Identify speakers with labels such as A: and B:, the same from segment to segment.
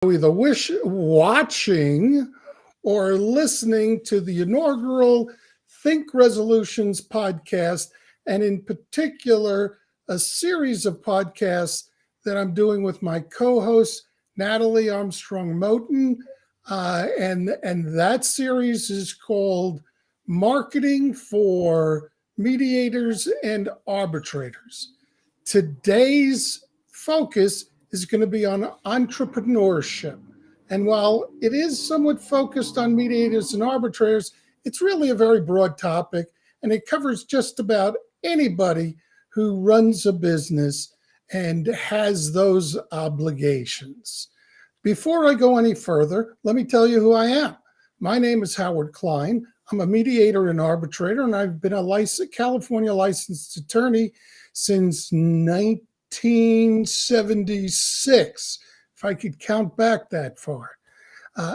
A: either watching or listening to the inaugural Think Resolutions podcast, and in particular, a series of podcasts that I'm doing with my co-host, Natalie Armstrong Motrin. And that series is called Marketing for Mediators and Arbitrators. Today's focus is going to be on entrepreneurship. And while it is somewhat focused on mediators and arbitrators, it's really a very broad topic, and it covers just about anybody who runs a business and has those obligations. Before I go any further, let me tell you who I am. My name is Howard Klein. I'm a mediator and arbitrator, and I've been a California licensed attorney since 1976, if I could count back that far.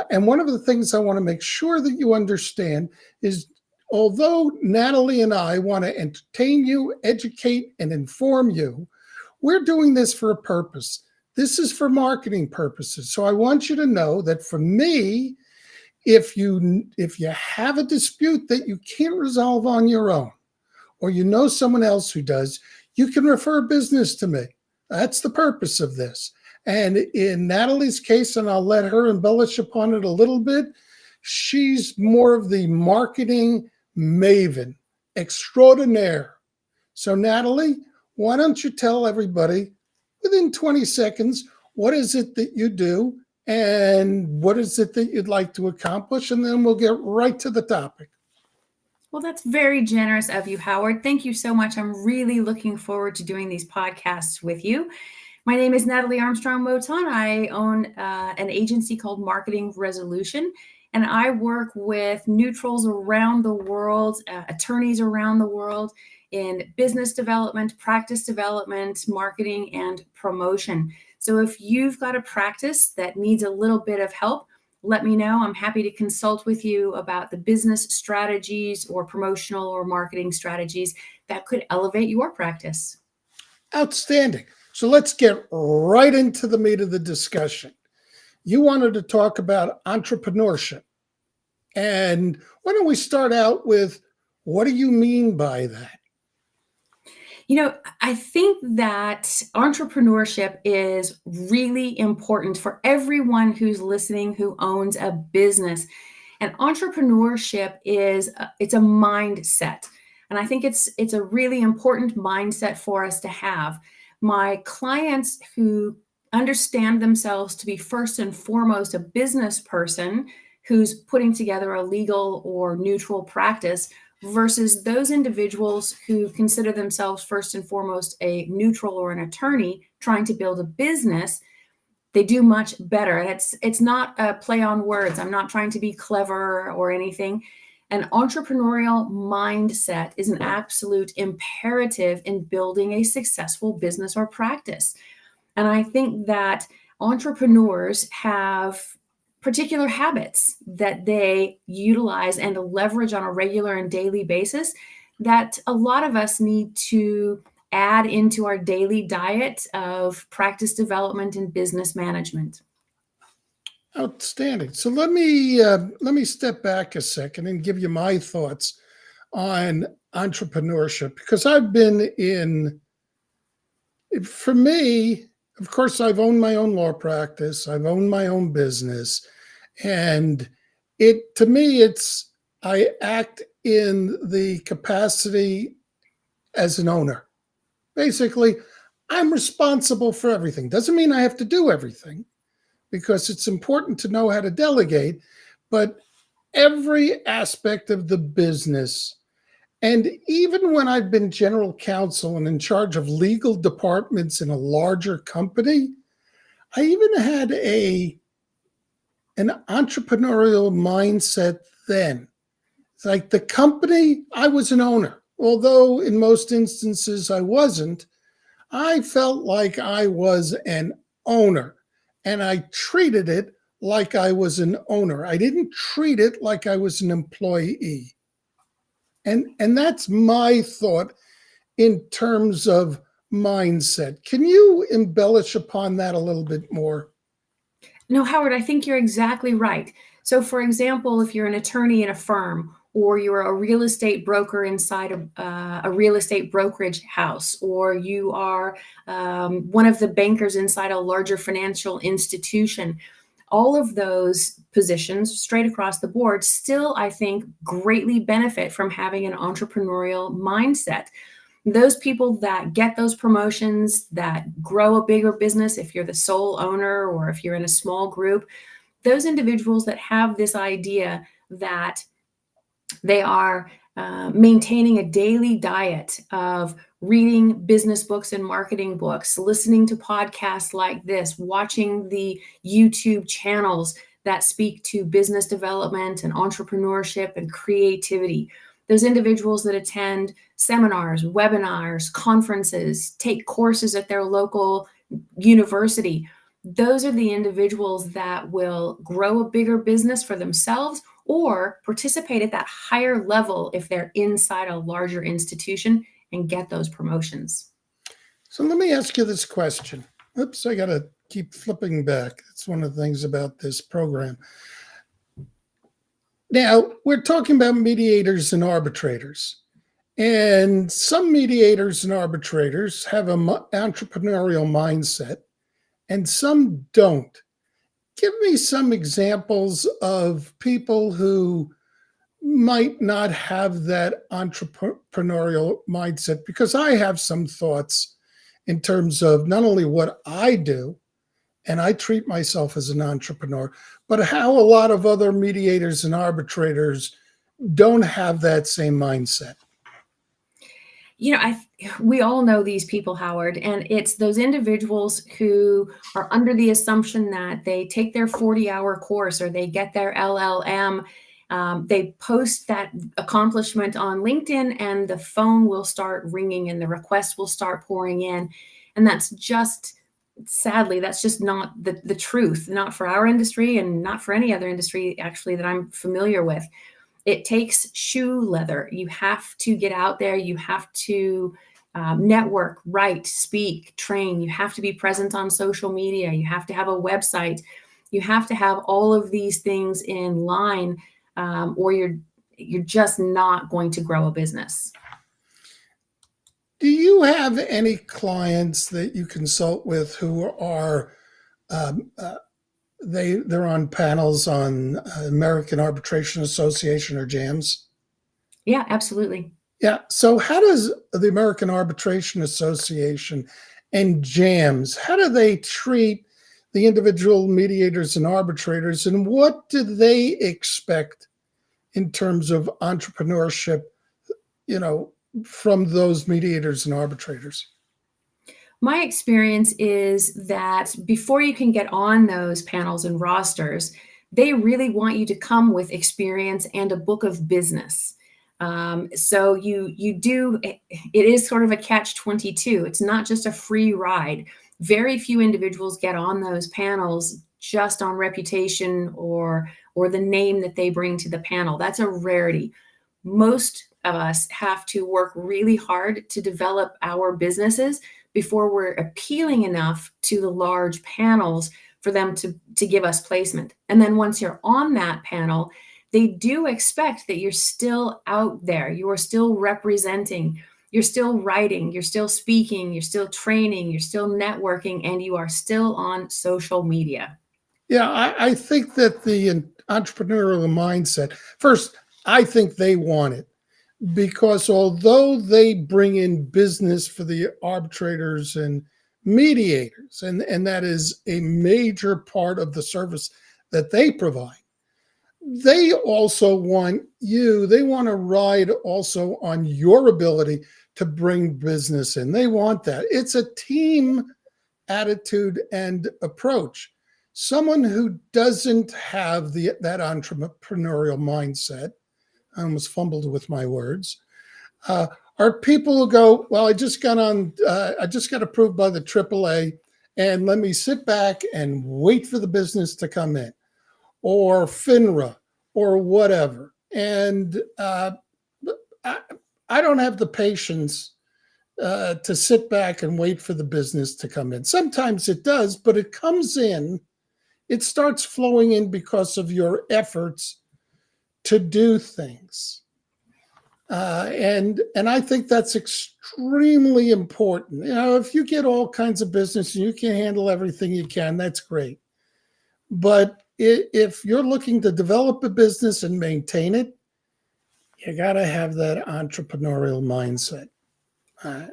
A: And one of the things I want to make sure that you understand is, although Natalie and I want to entertain you, educate, and inform you, we're doing this for a purpose. This is for marketing purposes. So I want you to know that for me, if you have a dispute that you can't resolve on your own, or you know someone else who does, you can refer business to me. That's the purpose of this. And in Natalie's case, and I'll let her embellish upon it a little bit, she's more of the marketing maven extraordinaire. So Natalie, why don't you tell everybody within 20 seconds, what is it that you do and what is it that you'd like to accomplish? And then we'll get right to the topic.
B: Well, that's very generous of you, Howard. Thank you so much. I'm really looking forward to doing these podcasts with you. My name is Natalie Armstrong Motrin. I own an agency called Marketing Resolution, and I work with neutrals around the world, attorneys around the world in business development, practice development, marketing, and promotion. So if you've got a practice that needs a little bit of help, let me know. I'm happy to consult with you about the business strategies or promotional or marketing strategies that could elevate your practice.
A: Outstanding. So let's get right into the meat of the discussion. You wanted to talk about entrepreneurship. And why don't we start out with, what do you mean by that?
B: You know, I think that entrepreneurship is really important for everyone who's listening who owns a business. And entrepreneurship it's a mindset. And I think it's a really important mindset for us to have. My clients who understand themselves to be first and foremost a business person who's putting together a legal or neutral practice versus those individuals who consider themselves first and foremost a neutral or an attorney trying to build a business, they do much better. And it's not a play on words. I'm not trying to be clever or anything. An entrepreneurial mindset is an absolute imperative in building a successful business or practice. And I think that entrepreneurs have particular habits that they utilize and leverage on a regular and daily basis that a lot of us need to add into our daily diet of practice development and business management.
A: Outstanding. So let me step back a second and give you my thoughts on entrepreneurship, because for me, of course, I've owned my own law practice. I've owned my own business. And to me, I act in the capacity as an owner. Basically, I'm responsible for everything. Doesn't mean I have to do everything, because it's important to know how to delegate, but every aspect of the business, and even when I've been general counsel and in charge of legal departments in a larger company, I even had an entrepreneurial mindset then. It's like the company, I was an owner. Although in most instances I wasn't, I felt like I was an owner, and I treated it like I was an owner. I didn't treat it like I was an employee. And that's my thought in terms of mindset. Can you embellish upon that a little bit more?
B: No, Howard, I think you're exactly right. So, for example, if you're an attorney in a firm, or you're a real estate broker inside a real estate brokerage house, or you are one of the bankers inside a larger financial institution, all of those positions straight across the board still, I think, greatly benefit from having an entrepreneurial mindset. Those people that get those promotions, that grow a bigger business, if you're the sole owner or if you're in a small group, those individuals that have this idea that they are maintaining a daily diet of reading business books and marketing books, listening to podcasts like this, watching the YouTube channels that speak to business development and entrepreneurship and creativity. Those individuals that attend seminars, webinars, conferences, take courses at their local university, those are the individuals that will grow a bigger business for themselves or participate at that higher level if they're inside a larger institution and get those promotions.
A: So let me ask you this question. Oops, I got to keep flipping back. It's one of the things about this program. Now, we're talking about mediators and arbitrators. And some mediators and arbitrators have an entrepreneurial mindset, and some don't. Give me some examples of people who might not have that entrepreneurial mindset, because I have some thoughts in terms of not only what I do, and I treat myself as an entrepreneur, but how a lot of other mediators and arbitrators don't have that same mindset.
B: We all know these people, Howard, and it's those individuals who are under the assumption that they take their 40-hour course or they get their LLM. They post that accomplishment on LinkedIn and the phone will start ringing and the requests will start pouring in. And that's just, sadly, that's just not the truth, not for our industry and not for any other industry, actually, that I'm familiar with. It takes shoe leather. You have to get out there. You have to network, write, speak, train. You have to be present on social media. You have to have a website. You have to have all of these things in line, or you're just not going to grow a business.
A: Do you have any clients that you consult with who are they're on panels on American Arbitration Association or JAMS?
B: Yeah, absolutely.
A: Yeah. So how does the American Arbitration Association and JAMS, how do they treat the individual mediators and arbitrators, and what do they expect in terms of entrepreneurship, from those mediators and arbitrators?
B: My experience is that before you can get on those panels and rosters, they really want you to come with experience and a book of business. So it is sort of a catch-22. It's not just a free ride. Very few individuals get on those panels just on reputation or the name that they bring to the panel. That's a rarity. Most of us have to work really hard to develop our businesses before we're appealing enough to the large panels for them to give us placement. And then once you're on that panel, they do expect that you're still out there, you are still representing, you're still writing, you're still speaking, you're still training, you're still networking, and you are still on social media.
A: Yeah, I think that the entrepreneurial mindset, first, I think they want it, because although they bring in business for the arbitrators and mediators, and that is a major part of the service that they provide, they also want they want to ride also on your ability to bring business in. They want that. It's a team attitude and approach. Someone who doesn't have that entrepreneurial mindset, I almost fumbled with my words, are people who go, well, I just got approved by the AAA, and let me sit back and wait for the business to come in, or FINRA, or whatever. And I don't have the patience to sit back and wait for the business to come in. Sometimes it does, but it comes in It starts flowing in because of your efforts to do things. And I think that's extremely important. If you get all kinds of business and you can handle everything you can, that's great. But if you're looking to develop a business and maintain it, you got to have that entrepreneurial mindset.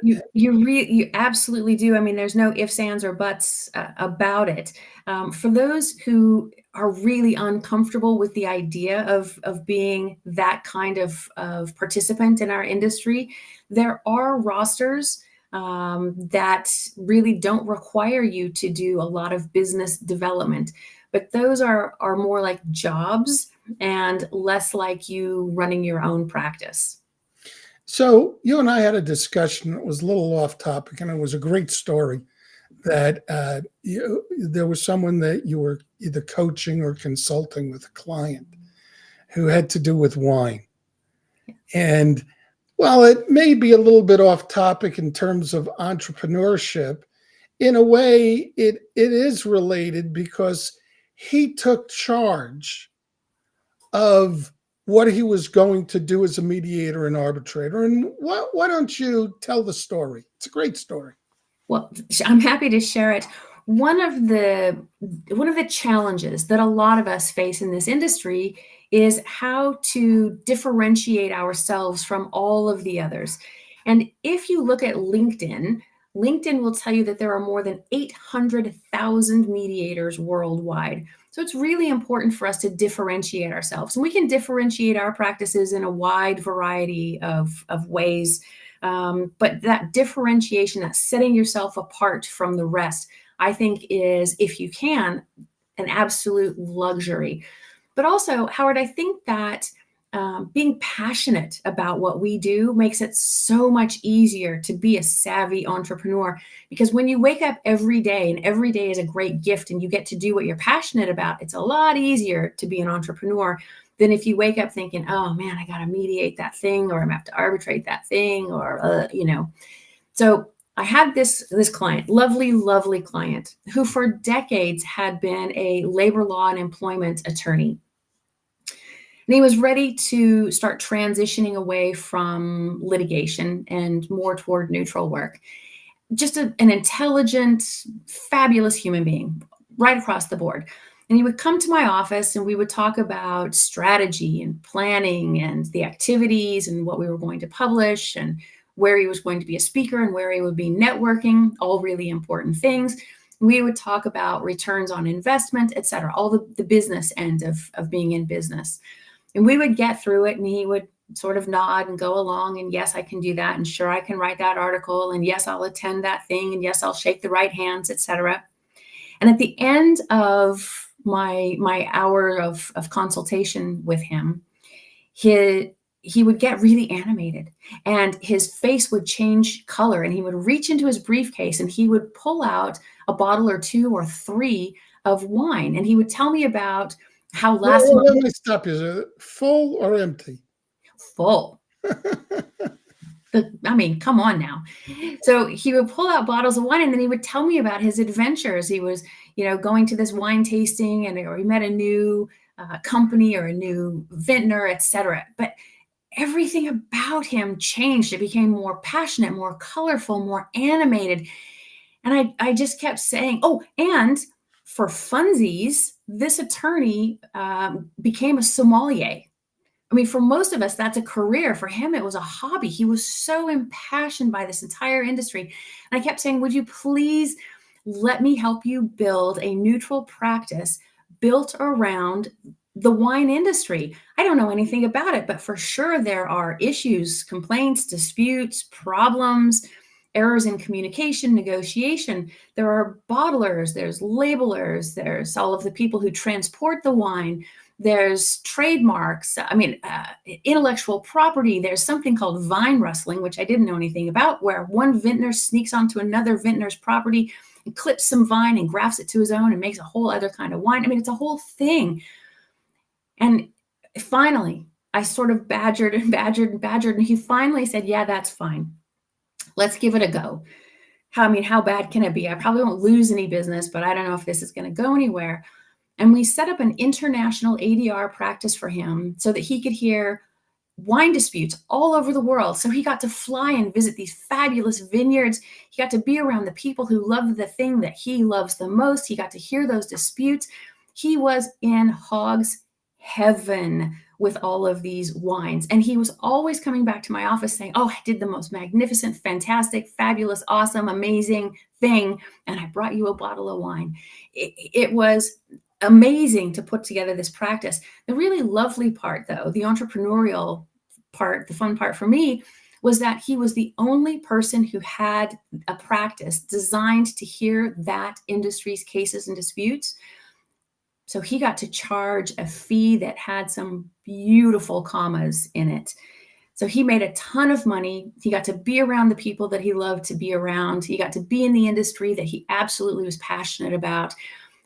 B: You absolutely do. I mean, there's no ifs, ands, or buts about it. For those who are really uncomfortable with the idea of being that kind of participant in our industry, there are rosters that really don't require you to do a lot of business development, but those are more like jobs and less like you running your own practice.
A: So you and I had a discussion. It was a little off topic, and it was a great story that there was someone that you were either coaching or consulting with a client who had to do with wine. And while it may be a little bit off topic in terms of entrepreneurship, in a way it is related because he took charge of what he was going to do as a mediator and arbitrator. And why don't you tell the story? It's a great story.
B: Well, I'm happy to share it. One of the challenges that a lot of us face in this industry is how to differentiate ourselves from all of the others. And if you look at LinkedIn will tell you that there are more than 800,000 mediators worldwide. So it's really important for us to differentiate ourselves. And we can differentiate our practices in a wide variety of ways. But that differentiation, that setting yourself apart from the rest, I think is, if you can, an absolute luxury. But also, Howard, I think that being passionate about what we do makes it so much easier to be a savvy entrepreneur, because when you wake up every day and every day is a great gift and you get to do what you're passionate about, it's a lot easier to be an entrepreneur than if you wake up thinking, oh man, I got to mediate that thing, or I'm going to have to arbitrate that thing, or, So I had this client, lovely client, who for decades had been a labor law and employment attorney. And he was ready to start transitioning away from litigation and more toward neutral work. Just an intelligent, fabulous human being, right across the board. And he would come to my office and we would talk about strategy and planning and the activities and what we were going to publish and where he was going to be a speaker and where he would be networking, all really important things. We would talk about returns on investment, et cetera, all the business end of being in business. And we would get through it and he would sort of nod and go along. And yes, I can do that. And sure, I can write that article. And yes, I'll attend that thing. And yes, I'll shake the right hands, et cetera. And at the end of my hour of consultation with him, he would get really animated and his face would change color, and he would reach into his briefcase and he would pull out a bottle or two or three of wine. And he would tell me about how last month.
A: Let me stop you. Is it full or empty?
B: Full. I mean, come on now. So he would pull out bottles of wine and then he would tell me about his adventures. He was, going to this wine tasting or he met a new company or a new vintner, et cetera. But everything about him changed. It became more passionate, more colorful, more animated. And I just kept saying, oh, and for funsies, this attorney became a sommelier. I mean, for most of us, that's a career. For him, it was a hobby. He was so impassioned by this entire industry. And I kept saying, would you please let me help you build a neutral practice built around the wine industry? I don't know anything about it, but for sure there are issues, complaints, disputes, problems, errors in communication, negotiation. There are bottlers, there's labelers, there's all of the people who transport the wine. There's trademarks, intellectual property. There's something called vine rustling, which I didn't know anything about, where one vintner sneaks onto another vintner's property and clips some vine and grafts it to his own and makes a whole other kind of wine. I mean, it's a whole thing. And finally, I sort of badgered. And he finally said, yeah, that's fine. Let's give it a go. How bad can it be? I probably won't lose any business, but I don't know if this is going to go anywhere. And we set up an international ADR practice for him so that he could hear wine disputes all over the world. So he got to fly and visit these fabulous vineyards. He got to be around the people who love the thing that he loves the most. He got to hear those disputes. He was in hog's heaven with all of these wines. And he was always coming back to my office saying, oh, I did the most magnificent, fantastic, fabulous, awesome, amazing thing. And I brought you a bottle of wine. It was amazing to put together this practice. The really lovely part, though, the entrepreneurial part, the fun part for me, was that he was the only person who had a practice designed to hear that industry's cases and disputes. So he got to charge a fee that had some beautiful commas in it. So he made a ton of money. He got to be around the people that he loved to be around. He got to be in the industry that he absolutely was passionate about.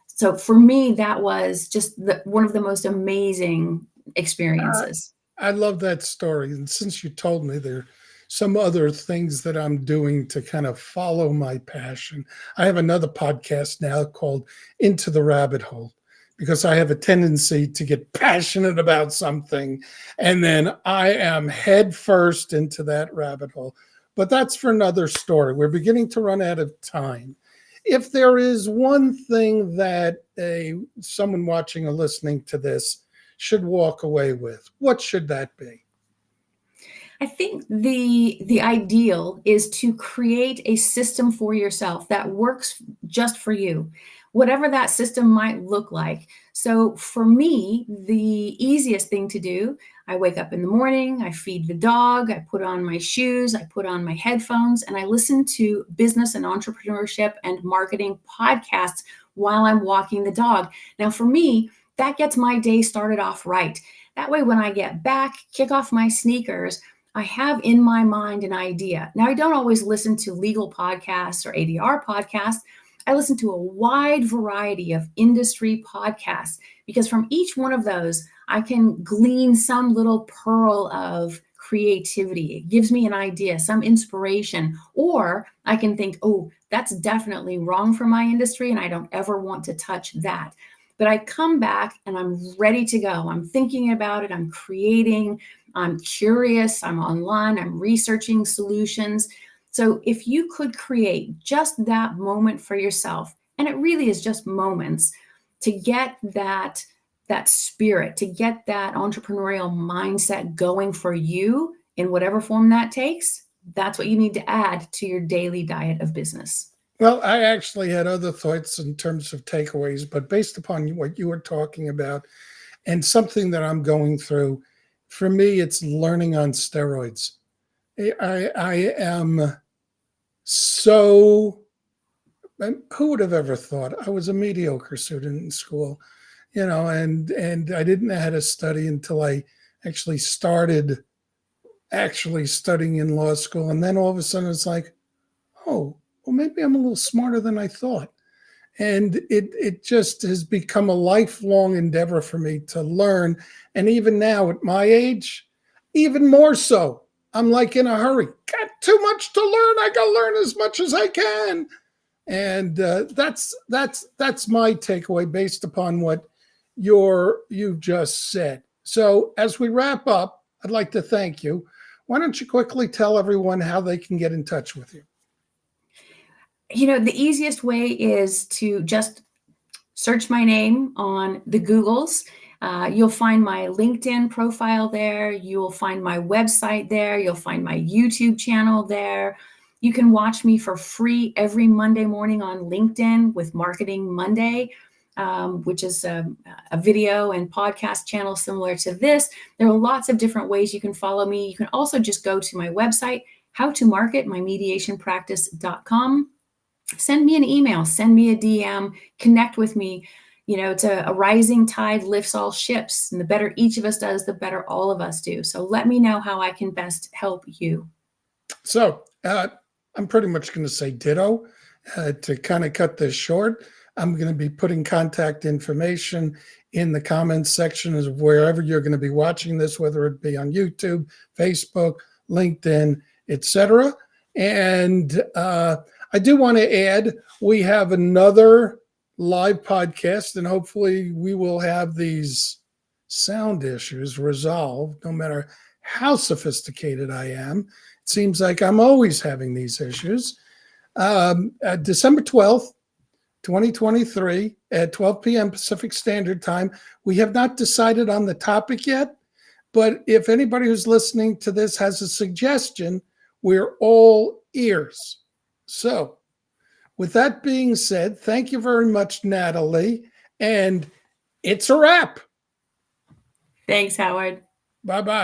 B: So for me, that was just one of the most amazing experiences.
A: I love that story. And since you told me there are some other things that I'm doing to kind of follow my passion, I have another podcast now called Into the Rabbit Hole, because I have a tendency to get passionate about something and then I am head first into that rabbit hole. But that's for another story. We're beginning to run out of time. If there is one thing that someone watching or listening to this should walk away with, what should that be?
B: I think the ideal is to create a system for yourself that works just for you, whatever that system might look like. So for me, the easiest thing to do, I wake up in the morning, I feed the dog, I put on my shoes, I put on my headphones, and I listen to business and entrepreneurship and marketing podcasts while I'm walking the dog. Now, for me, that gets my day started off right. That way, when I get back, kick off my sneakers, I have in my mind an idea. Now, I don't always listen to legal podcasts or ADR podcasts. I listen to a wide variety of industry podcasts because from each one of those, I can glean some little pearl of creativity. It gives me an idea, some inspiration, or I can think, oh, that's definitely wrong for my industry and I don't ever want to touch that. But I come back and I'm ready to go. I'm thinking about it. I'm creating. I'm curious. I'm online. I'm researching solutions. So if you could create just that moment for yourself, and it really is just moments, to get that spirit, to get that entrepreneurial mindset going for you in whatever form that takes, that's what you need to add to your daily diet of business.
A: Well, I actually had other thoughts in terms of takeaways, but based upon what you were talking about and something that I'm going through, for me, it's learning on steroids. I am so, who would have ever thought? I was a mediocre student in school, and I didn't know how to study until I actually started studying in law school. And then all of a sudden it's like, oh, well, maybe I'm a little smarter than I thought. And it just has become a lifelong endeavor for me to learn. And even now at my age, even more so, I'm like in a hurry. Got too much to learn. I got to learn as much as I can. And that's my takeaway based upon what you've just said. So as we wrap up, I'd like to thank you. Why don't you quickly tell everyone how they can get in touch with you?
B: The easiest way is to just search my name on the Googles. You'll find my LinkedIn profile there. You'll find my website there. You'll find my YouTube channel there. You can watch me for free every Monday morning on LinkedIn with Marketing Monday, which is a video and podcast channel similar to this. There are lots of different ways you can follow me. You can also just go to my website, howtomarketmymediationpractice.com. Send me an email, send me a DM, connect with me. It's a rising tide lifts all ships. And the better each of us does, the better all of us do. So let me know how I can best help you.
A: So I'm pretty much going to say ditto. To kind of cut this short, I'm going to be putting contact information in the comments section of wherever you're going to be watching this, whether it be on YouTube, Facebook, LinkedIn, etc. And I do want to add, we have another live podcast, and hopefully we will have these sound issues resolved, no matter how sophisticated I am. It seems like I'm always having these issues. December 12th, 2023 at 12 p.m. Pacific Standard Time. We have not decided on the topic yet, but if anybody who's listening to this has a suggestion, we're all ears. So, with that being said, thank you very much, Natalie, and it's a wrap.
B: Thanks, Howard.
A: Bye-bye.